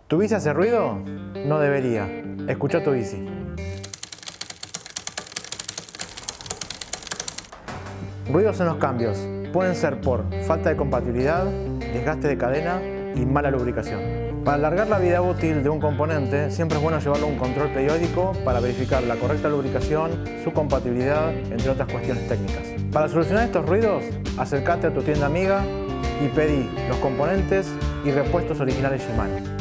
¿Tu bici hace ruido? No debería. Escucha tu bici. Ruidos en los cambios. Pueden ser por falta de compatibilidad, desgaste de cadena y mala lubricación. Para alargar la vida útil de un componente, siempre es bueno llevarlo a un control periódico para verificar la correcta lubricación, su compatibilidad, entre otras cuestiones técnicas. Para solucionar estos ruidos, acércate a tu tienda amiga y pedí los componentes y repuestos originales Shimano.